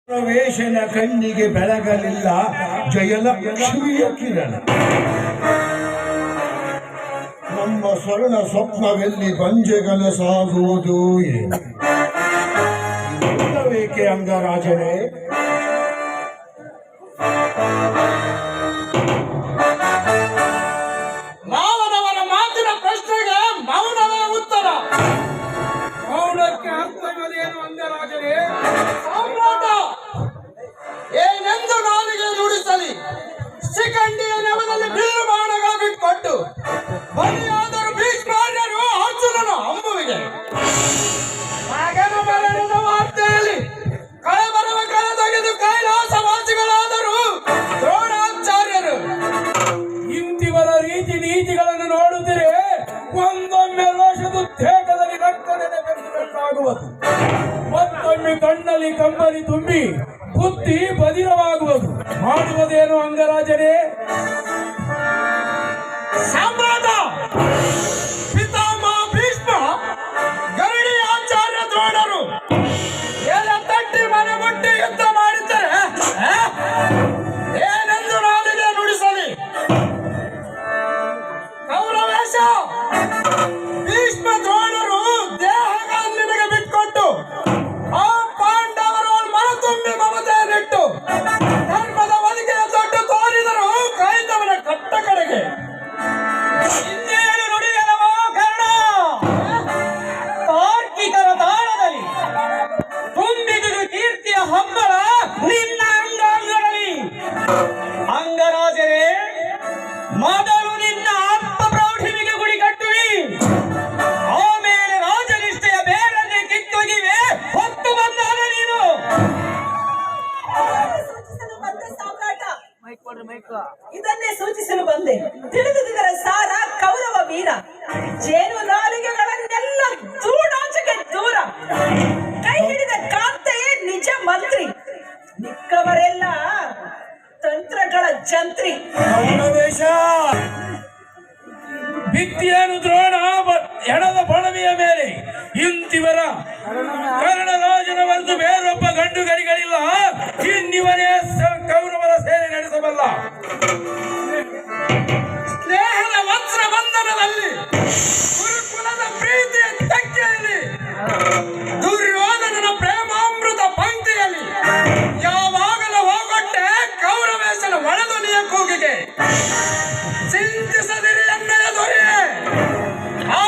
ಪ್ರವೇಶನ ಕಣ್ಣಿಗೆ ಬೆಳಗಲಿಲ್ಲ ಜಯಲಕ್ಷ್ಮಿಯ ಕಿರಣ. ನಮ್ಮ ಸ್ವರ್ಣ ಸ್ವಪ್ನವೆಲ್ಲಿ ಬಂಜೆಗನಸಾಗುವುದು ಏನು? ಬೇಕೆ ಅಂಗರಾಜನೇ? ಮಾವನವರ ಮಾತಿನ ಪ್ರಶ್ನೆಗೆ ಮೌನವೇ ಉತ್ತರ. ಮೌನಕ್ಕೆ ಅರ್ಥವಿದೇನು ಅಂಗರಾಜನೇ? ಸಾಮ್ರಾಟ ಏನೆಂದು ನಾಲಿಗೆ ನುಡಿಸಲಿ? ಶಿಖಂಡಿಯ ನೆವದಲ್ಲಿ ಬಿಲ್ಲು ಬಾಣಗಾಗಿ ಕೊಟ್ಟು ಬಲಿಯಾದರೂ ಭೀಷ್ಮಾರ್ಯರು ಅರ್ಜುನನ ಅಂಬುವಿಗೆ ಮಗನು ಮರಣದ ವಾರ್ತೆಯಲ್ಲಿ ಕಳೆಬರವ ಕಳೆ ತೆಗೆದು ಕೈಲಾಸವಾಸಿಗಳಾದರೂ ದ್ರೋಣಾಚಾರ್ಯರು. ಇಂತಿವರ ರೀತಿ ನೀತಿಗಳನ್ನು ನೋಡುತ್ತಿರೆ ಒಂದೊಮ್ಮೆ ರೋಷದುದ್ವೇಗದಲ್ಲಿ ರಕ್ತ ನೆನೆಬೇಕಾಗುವುದು, ಮತ್ತೊಮ್ಮೆ ಕಣ್ಣಲ್ಲಿ ಕಂಬನಿ ತುಂಬಿ ಬುದ್ಧಿ ಬದಿರವಾಗುವುದು. ಮಾಡುವುದೇನು ಅಂಗರಾಜನೇ? ಸಾಮ್ರಾಟ ಪಿತಾಮಹ ಭೀಷ್ಮ ಗರುಡಿ ಆಚಾರ್ಯ ದ್ರೋಣರು ಎಲೆ ತಟ್ಟಿ ಮನೆ ಮುಟ್ಟಿ ಯುದ್ಧ ಮಾಡಿದ್ದರೆ ಏನೆಂದು ನಾಲಿಗೆ ನುಡಿಸಲಿ? ಕೌರವೇಶ ಭೀಷ್ಮ ದ್ರೋಣರು ದೇಹಗಳನ್ನಿನಗೆ ಬಿಟ್ಕೊಟ್ಟು ಆ ಪಾಂಡವರು ಮನ ತುಂಬಿ ಮಮತೆಯನ್ನಿಟ್ಟು ಧರ್ಮದ ಒಲಿಗೆಯ ದೊಡ್ಡ ತೋರಿದರು ಕೈದವನ ಕಟ್ಟ ಕಡೆಗೆ. ಇನ್ನೇನು ನುಡಿಯಲವೋ ಕರ್ಣ? ತಾರ್ಕಿಕರ ತಾಳದಲ್ಲಿ ತುಂಬಿದುದು ಕೀರ್ತಿಯ ಹಬ್ಬಳ ನಿನ್ನ ಅಂಗಾಂಗಗಳಲ್ಲಿ. ಅಂಗರಾಜರೇ, ಮೊದಲು ನಿನ್ನ ಅಪ್ಪ ಪ್ರೌಢಿಮೆಗೆ ಗುಡಿ ಕಟ್ಟುವಿ, ಆಮೇಲೆ ರಾಜನಿಷ್ಠೆಯ ಬೇರನ್ನೇ ಕಿತ್ತೊಗಿವೆ. ಹೊತ್ತು ಬಂದಾಗ ನೀನು ಇದನ್ನೇ ಸೂಚಿಸಲು ಬಂದೆ. ತಿಳಿದುದರ ಸಾರ ಕೌರವ ವೀರ, ಜೇನು ನಾಲಿಗೆಗಳನ್ನೆಲ್ಲ ದೂಡಾಚೆಗೆ ದೂರ, ಕೈ ಹಿಡಿದ ಕಾಂತೆಯೇ ನಿಜ ಮಂತ್ರಿ, ನಿಕ್ಕವರೆಲ್ಲ ತಂತ್ರಗಳ ಜಂತ್ರಿ. ಭಿತ್ತಿಯನ್ನು ದ್ರೋಣ ಹೆಣದ ಬಣವೆಯ ಮೇಲೆ ಇಂತಿವರ ಕರ್ಣರಾಜನ ಹೊರತು ಬೇರೊಬ್ಬ ಗಂಡು ಗರಿಗಳಿಲ್ಲ. ಇನ್ನಿವನೇ ಕೌರವರ ಸೇನೆ ನಡೆಸಬಲ್ಲ. ಸ್ನೇಹದ ವಸ್ತ್ರ ಬಂಧನದಲ್ಲಿ, ಗುರುಕುಲದ ಪ್ರೀತಿಯ ತೆಕ್ಕೆಯಲ್ಲಿ, ದುರ್ಯೋಧನನ ಪ್ರೇಮಾಮೃತ ಪಂಕ್ತಿಯಲ್ಲಿ ಯಾವಾಗಲೂ ಹೋಗೊಟ್ಟೆ ಕೌರವೇಶನ ಒಳಧ್ವನಿಯ ಕೂಗಿಗೆ. ಚಿಂತಿಸದಿರಿ ಎನ್ನೆಯ ದೊರೆಯೇ, ಆ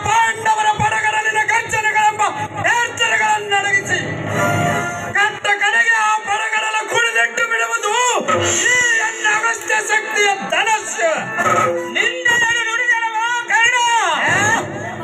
ಪಾಂಡವರ ಪಡಗರಲಿನ ಗರ್ಜನೆಗಳೆಂಬ ಎಚ್ಚರಗಳನ್ನು ಅಡಗಿಸಿ ಕಟ್ಟ ಕಡೆಗೆ ಆ ಪಡಗರಲ ಕುಡಿದಿಟ್ಟು ಬಿಡುವುದು ಈ ಎನ್ನ ಅಗಸ್ತ್ಯ ಶಕ್ತಿಯ ಧನಸ್ಸು. ನಿನ್ನೆಯನ್ನು ನುಡಿದರವ ಕರ್ಣ?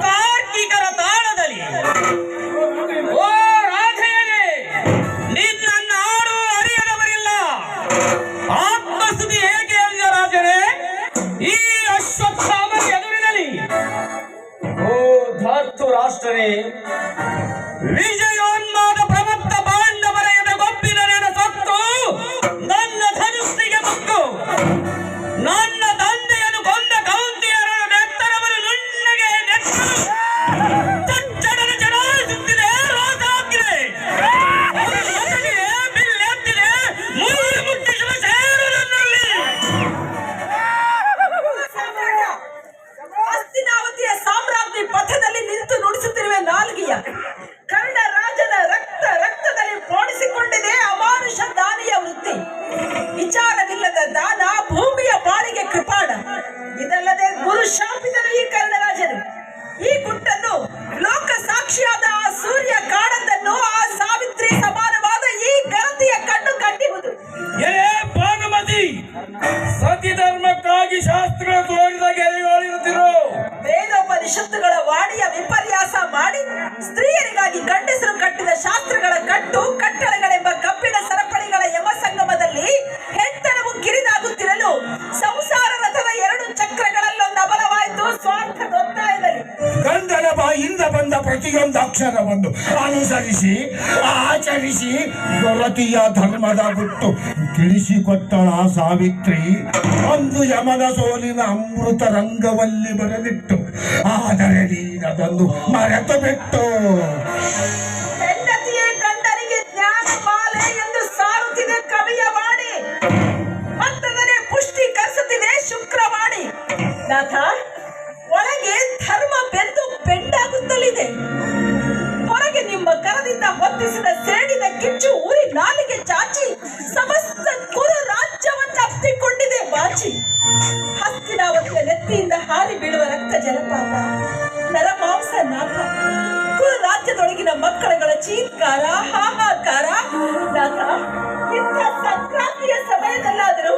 ತಾರ್ಕಿಕರ ತಾಳದಲ್ಲಿ ಓ ರಾಧೆಯೇ, ನಿನ್ನ ಆಡು ಅರಿಯದವರಿಲ್ಲ. ಆತ್ಮಸ್ತುತಿ ಹೇಗೆ ಅಂಗರಾಜರೇ? ಈ ಅಶ್ವತ್ಥಾಮನ ಎದುರಿನಲ್ಲಿ ಓ ಧಾರ್ತು ರಾಷ್ಟ್ರನೇ, ವಿಜಯೋನ್ಮಾದ ಪ್ರಮತ್ತ ಪಾಂಡವರ ಎದೆಗೊಬ್ಬಿದ ನೆನ ಸತ್ತು ನನ್ನ ಧನುಸ್ಸಿಗೆ ಮುಕ್ಕು. ನನ್ನ ತಂದೆಯನ್ನು ಕೊಂದ ಕೌಂತಿಯರ ನೆತ್ತರವನ್ನು ನುಣ್ಣಗೆ ನೆತ್ತರು ತಚ್ಚಡನ ಚಡಾಯಿಸುತ್ತಿದೆ ರೋಸಾಗ್ರೆ. ಬಿಲ್ಲೆತ್ತಿದೆ ಮುಳ್ಳು ಮುಟ್ಟಿಸುವ ಸೇರು ನನ್ನಲ್ಲಿ. ಹಸ್ತಿನಾವತಿಯ ಸಾಮ್ರಾಜ್ಞಿ ಪಥದಲ್ಲಿ ನಿಂತು ನುಡಿಸುತ್ತಿರುವ ನಾಲ್ಗೆಯ ಕರ್ಣ ರಾಜನ ರಕ್ತದಲ್ಲಿ ಪೋಣಿಸಿಕೊಂಡಿದೆ ಅಮಾನುಷ ದಾನಿಯ ವೃತ್ತಿ. ವಿಚಾರವಿಲ್ಲದ ದಾನ ಭೂಮಿಯ ಬಾಳಿಗೆ ಕೃಪಾಣ. ಇದಲ್ಲದೆ ಗುರು ಶಾಪಿತನು ಈ ಕರ್ಣರಾಜನು. ಈ ಗುಟ್ಟನ್ನು ಲೋಕ ಸಾಕ್ಷಿಯಾದ ಆ ಸೂರ್ಯ ಕಾಣದನ್ನು ಆ ಸಾವಿತ್ರಿ ಸಮಾನವಾದ ಈ ಗರತಿಯ ಕಣ್ಣು ಕಂಡಿರುವುದು. ಏ ಭಾನುಮತಿ, ಸತಿ ಧರ್ಮಕ್ಕಾಗಿ ಶಾಸ್ತ್ರ ತೋರಿದ ಗೆರೆಗಳಿರುತ್ತಿರೋ ವೇದೋಪನಿಷತ್ತುಗಳ ವಾಣಿಯ ವಿಪರ್ಯಾಸ ಮಾಡಿ ಸ್ತ್ರೀಯರಿಗಾಗಿ ಗಂಡಸರು ಕಟ್ಟಿದ ಶಾಸ್ತ್ರಗಳ ಕಟ್ಟು ಕಟ್ಟಳೆಗಳೆಂಬ ಕಬ್ಬಿಣ ಸರಪಳಿಗಳ ಯಮ ಸಂಗಮದಲ್ಲಿ ಹೆತ್ತನವು ಕಿರಿದಾಗುತ್ತಿರಲು ಸಂಸಾರ ರಥದ ಎರಡು ಚಕ್ರಗಳಲ್ಲೊಂದು ಅಬಲವಾಯಿತು ಸ್ವಾರ್ಥದೊತ್ತಾಯದಲ್ಲಿ. ಗಂಧದ ಬಾಯಿಂದ ಬಂದ ಪ್ರತಿಯೊಂದು ಅಕ್ಷರವನ್ನು ಅನುಸರಿಸಿ ಆಚರಿಸಿ ದೊರತಿಯ ಧರ್ಮದ ಗುಟ್ಟು ತಿಳಿಸಿಕೊಟ್ಟಳ ಸಾವಿತ್ರಿ. ಅಂದು ಯಮನ ಸೋಲಿನ ಅಮೃತ ರಂಗವಲ್ಲಿ ಬರೆದಿಟ್ಟು, ಆದರೆ ನೀನದನ್ನು ಮರೆತು ಬಿಟ್ಟು ಹೆಂಡತಿಯೇ ಗಂಡನಿಗೆ ಜ್ಞಾನ ಮಾಲೆ ಎಂದು ಸಾರುತ್ತಿದೆ ಕವಿಯ ವಾಣಿ. ಮತ್ತದನ್ನೇ ಪುಷ್ಟೀಕರಿಸುತ್ತಿದೆ ಶುಕ್ರವಾಣಿ. ನಾಥ, ಒಳಗೆ ಧರ್ಮ ಬೆಂದು ಬೆಂಡಾಗುತ್ತಲಿದೆ. ಹೊರಗೆ ನಿಮ್ಮ ಕರದಿಂದ ಹೊತ್ತಿಸಿದ ಸೇಡಿನ ಕಿಚ್ಚು ಊರಿ ನಾಲಿಗೆ ಚಾಚಿ ಸಮಸ್ತ ಕುರು ರಾಜ್ಯವನ್ನ ಅಪ್ಪಿಕೊಂಡಿದೆ ಬಾಚಿ. ಹಸ್ತಿನಾವತಿಯ ನೆತ್ತಿಯಿಂದ ಹಾರಿ ಬೀಳುವ ರಕ್ತ ಜಲಪಾತ, ನರಮಾಂಸ ನಾಥ, ಕುರು ರಾಜ್ಯದೊಳಗಿನ ಮಕ್ಕಳುಗಳ ಚೀತ್ಕಾರ, ಹಾಹಾಕಾರ. ನಾಥ, ಇಂಥ ಸಂಕ್ರಾಂತಿಯ ಸಮಯದಲ್ಲಾದರೂ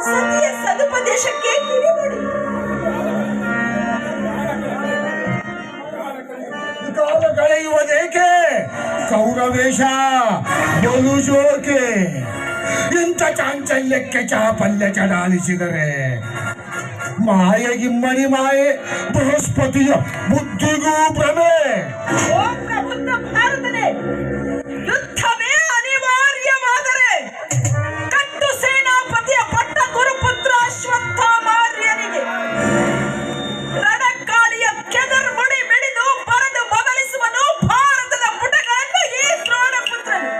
ಸತಿಯ ಸದುಪದೇಶಕ್ಕೆ ಕಿವಿಗೊಡಿ. ಕಾಲ ಕಳೆಯುವುದೇಕೆ ಕೌರವೇಶ ಬಲುಜೋಕೆ? ಇಂಥ ಚಾಂಚಲ್ಯಕ್ಕೆ ಚಾಪಲ್ಯ ಚಡಾಲಿಸಿದರೆ ಮಾಯೆಗಿಮ್ಮಡಿ ಮಾಯೆ, ಬೃಹಸ್ಪತಿಯ ಬುದ್ಧಿಗೂ ಭ್ರಮೆ. ಓ ಪ್ರಬುದ್ಧ ಭಾರತನೇ, ಯುದ್ಧವೇ ಅನಿವಾರ್ಯವಾದರೆ ಕಟ್ಟು ಸೇನಾಪತಿಯ ಪಟ್ಟ ಗುರುಪುತ್ರ ಅಶ್ವತ್ಥಾಮಾರ್ಯನಿಗೆ ರಣಕಾಳಿಯ ಕೆದರ್ ಮುಡಿ ಮಿಡಿದು ಬರೆದು ಬದಲಿಸುವನು ಭಾರತದ ಪುಟಗಳನ್ನು ಈ ದ್ರೋಣಪುತ್ರನು.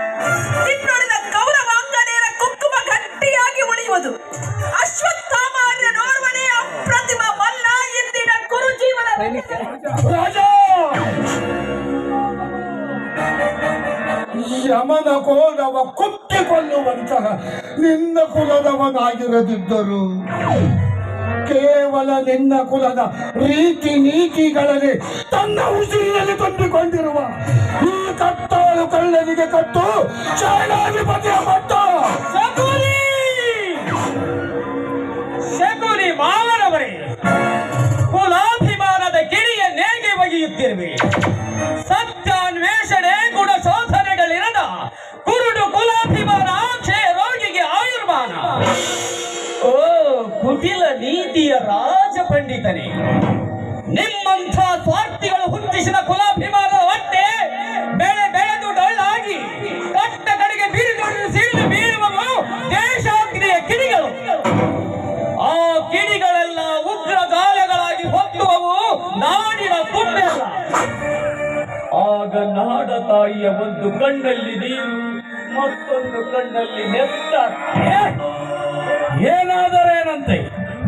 ಇನ್ನುಳಿದ ಕೌರವಾಂಗನೆಯರ ಕುಂಕುಮ ಗಟ್ಟಿಯಾಗಿ ಉಳಿಯುವುದು. ಅಶ್ವತ್ಥಾಮಾರ್ಯನೋರ್ವನೇ ಅಪ್ರತಿಮ ಮಲ್ಲ ಇಂದಿನ ಕುರು ಜೀವನ. ರಾಜ, ಯಮನ ಕೋಲವ ಕುತ್ತಿಕೊಳ್ಳುವಂತಹ ನಿನ್ನ ಕುಲದವನಾಗಿರದಿದ್ದರು ಕೇವಲ ನಿನ್ನ ಕುಲದ ರೀತಿ ನೀತಿಗಳಲ್ಲಿ ತನ್ನ ಉಸಿರಿನಲ್ಲಿ ತುಂಬಿಕೊಂಡಿರುವ ಈ ಕಟ್ಟಾಳು ಕಳ್ಳನಿಗೆ ಕಟ್ಟು ಸೇನಾಧಿಪತಿಯ ಮಟ್ಟು. ಶಕುನಿ ಮಾವನವರೇ, ಕುಲಾಭಿಮಾನದ ಗಿಳಿಯ ನೇಗೆ ಒಗೆಯುತ್ತಿರುವೆ. ಸತ್ಯಾನ್ವೇಷಣೆ ಗುಣ ಶೋಧನೆಗಳಿರದ ಕುರುಡು ಕುಲಾಭಿಮಾನ ಕ್ಷಯ ರೋಗಿಗೆ ಆಯುರ್ಮಾನ. ಓ ಕುಟಿಲ ನೀತಿಯ ರಾಜ ಪಂಡಿತನೇ, ನಿಮ್ಮಂಥ ಸ್ವಾರ್ಥಿಗಳು ಹುಟ್ಟಿಸಿದ ಕುಲಾಭಿಮಾನದ ಹೊಟ್ಟೆ ಬೆಳೆ ಬೆಳೆದು ಡೊಳ್ಳಾಗಿ ಕಟ್ಟ ಕಡೆಗೆ ಸಿಡಿದು ಬೀಳುವವು ದೇಶಾಗ್ನಿಯ ಕಿಡಿಗಳು. ಆ ಕಿಡಿಗಳೆಲ್ಲ ಉಗ್ರ ಗಾಲಗಳಾಗಿ ಹೊತ್ತುವವು ನಾಡಿನ ತುಂಬೆಲ್ಲ. ಆಗ ನಾಡ ತಾಯಿಯ ಒಂದು ಕಣ್ಣಲ್ಲಿ ನೀರು, ಮತ್ತೊಂದು ಕಣ್ಣಲ್ಲಿ ನೆತ್ತ. ಏನಾದರೇನಂತೆ,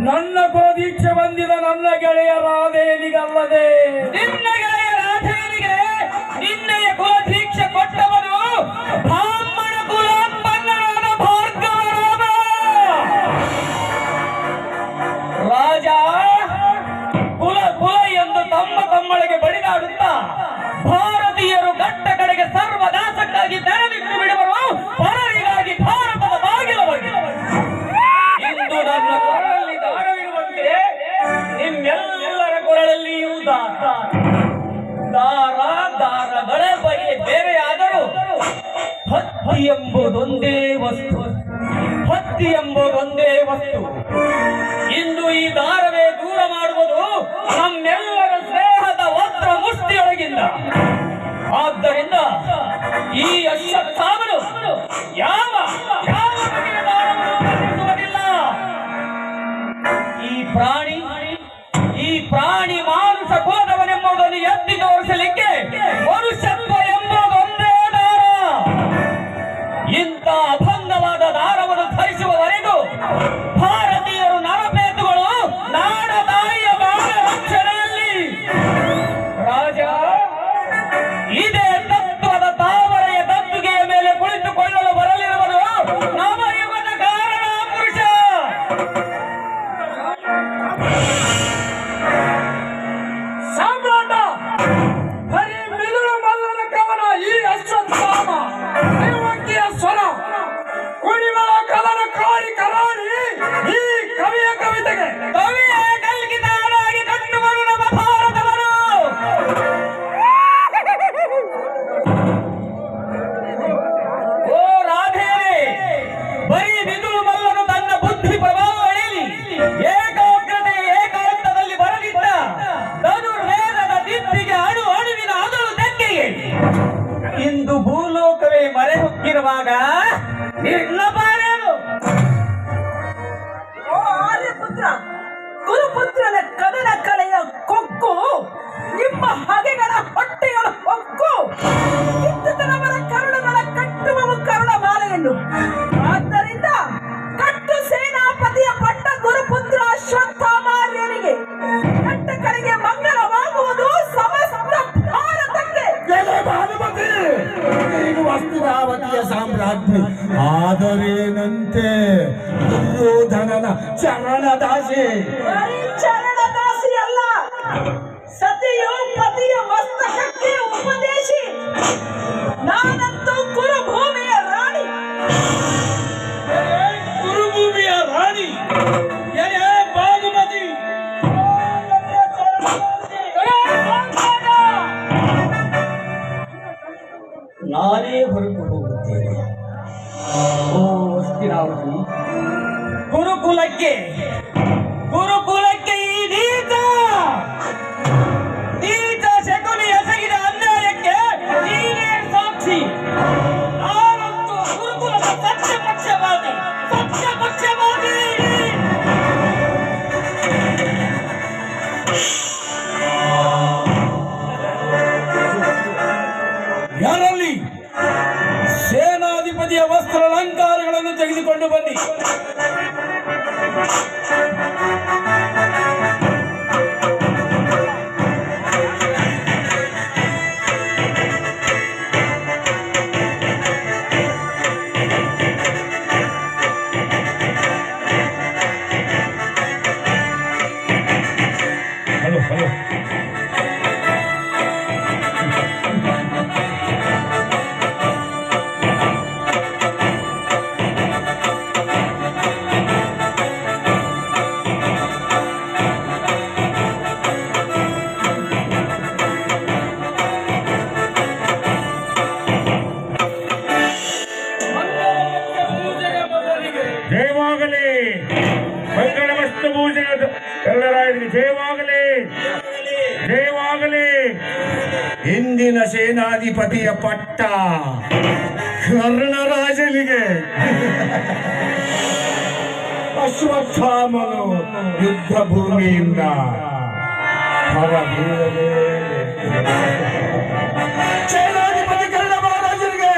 ನನ್ನ ಗೋದೀಕ್ಷೆ ಬಂದಿದ ನನ್ನ ಗೆಳೆಯ ರಾಧೇನಿಗಲ್ಲದೆ ನಿನ್ನ ಗೆಳೆಯ ರಾಧೇನಿಗೆ ನಿನ್ನೆಯ ಗೋದೀಕ್ಷೆ ಕೊಟ್ಟವನು ಬ್ರಾಹ್ಮಣ ಕುಲಾಂಬನ್ನನಾದ ಭಾರ್ಗವರಾಮ. ರಾಜ ಕುಲ ಕುಲ ಎಂದು ತಮ್ಮೊಳಗೆ ಬಡಿದಾಡುತ್ತಾ ಭಾರತೀಯರು ಗಟ್ಟ ಕಡೆಗೆ ಸರ್ವನಾಶಕ್ಕಾಗಿ ತೆರವಿಟ್ಟು ಬಿಡುವರು, ಪರರಿಗಾಗಿ ಭಾರತದ ಬಾಗಿಲವಾಗಿ. ಇಂದು ನನ್ನ ಕೊರಳಲ್ಲಿ ದಾರವಿರುವಂತೆ ನಿಮ್ಮೆಲ್ಲರ ಕೊರಳಲ್ಲಿಯೂ ದಾರಗಳ ಬಗೆ ಬೇರೆಯಾದರೂ ಹತ್ತಿ ಎಂಬುದೊಂದೇ ವಸ್ತು. ಇಂದು ಈ ದಾರವೇ ದೂರ ಮಾಡುವುದು ನಮ್ಮೆಲ್ಲರ ಸ್ನೇಹದ ವಸ್ತ್ರ ಮುಷ್ಟಿಯೊಳಗಿಂದ. ಆದ್ದರಿಂದ ಈ ಅಶ್ವತ್ಥಾಮನು ಯಾವ ಬಗೆಯ ದಾರವನ್ನು ಬಂಧಿಸುವುದಿಲ್ಲ. ಈ ಪ್ರಾಣಿ ಮಾನುಷ ಕುಲದವನೆಂಬುದನ್ನು ಎತ್ತಿ ತೋರಿಸಲಿಕ್ಕೆ ಮನುಷ್ಯತ್ವ ಎಂಬುದೊಂದೇ ದಾರ. ಇಂಥ ಅಭಂಗವಾದ ದಾರವನ್ನು ಧರಿಸುವವರೆಗೂ ಭಾರತ ಇರುವಾಗ ನಿನ್ನ ಬಾರೇನು? ಓ ಆರ್ಯಪುತ್ರ, ಗುರುಪುತ್ರನ ಕದನ ಕಲೆಯ ಕೊಕ್ಕು, ನಿಮ್ಮ ಹಗೆಗಳ ಹೊಟ್ಟೆಗಳ ಹೊಕ್ಕು, ಕಿತ್ತುತನವರ ಕರುಳುಗಳ ಕಟ್ಟುವವು ಕರುಳ ಮಾಲೆಯನ್ನು. ಆದ್ದರಿಂದ ಕಟ್ಟು ಸೇನಾಪತಿಯ ಪಟ್ಟ ಗುರುಪುತ್ರ ಅಶ್ವತ್ಥಾಮಾರ್ಯನಿಗೆ ಕಟ್ಟ ಕಡೆಗೆ ಮಂಗಲವಾಗುವುದು ಸಮಸ್ತ ಭಾರತಕ್ಕೆ. ಭಾನುಮತಿ ನೀನು ಹಸ್ತಿನಾವತಿಯ ಸಾಮ್ರಾಜ್ಞಿ ಆದರೇನಂತೆ ದುರ್ಯೋಧನನ ಚರಣದಾಸಿ. ಬರೀ ಚರಣದಾಸಿ ಅಲ್ಲ, ಸತಿಯು ಪತಿಯ ಮಸ್ತಕಕ್ಕೆ ಉಪದೇಶಿ. ನಾನಂತೂ ಕುರುಭೂಮಿಯ ರಾಣಿ. ಕುರುಭೂಮಿಯ ರಾಣಿ ಎಲೆ ಭಾನುಮತಿ. ನಾನೇ ಹೊರಟು ಹೋಗುತ್ತೇನೆ. ಓ ಹಸ್ತಿನಾವತಿ, ಗುರುಕುಲಕ್ಕೆ ಈ ನೀತ ಶಕುನಿ ಎಸಗಿದ ಅನ್ಯಾಯಕ್ಕೆ ನೀನೇ ಸಾಕ್ಷಿ. ನಾನಂತೂ ಗುರುಕುಲದ ಸತ್ಯಪಕ್ಷವಾದಿ. ಯಾರಲ್ಲಿ ಸೇನಾಧಿಪತಿಯ ವಸ್ತ್ರ ಅಲಂಕಾರಗಳನ್ನು ತೆಗೆದುಕೊಂಡು ಬನ್ನಿ. ಹಲೋ ಜಯವಾಗಲಿ. ಮಂಗಳಮಸ್ತ ಪೂಜೆಯ ಎಲ್ಲರಾಯರಿಗೆ ಜಯವಾಗಲಿ. ಇಂದಿನ ಸೇನಾಧಿಪತಿಯ ಪಟ್ಟ ಕರ್ಣರಾಜನಿಗೆ. ಅಶ್ವತ್ಥಾಮನು ಯುದ್ಧ ಭೂಮಿಯಿಂದ ಹೊರಬೀಳಲೇ. ಸೇನಾಧಿಪತಿ ಕರ್ಣ ಮಹಾರಾಜನಿಗೆ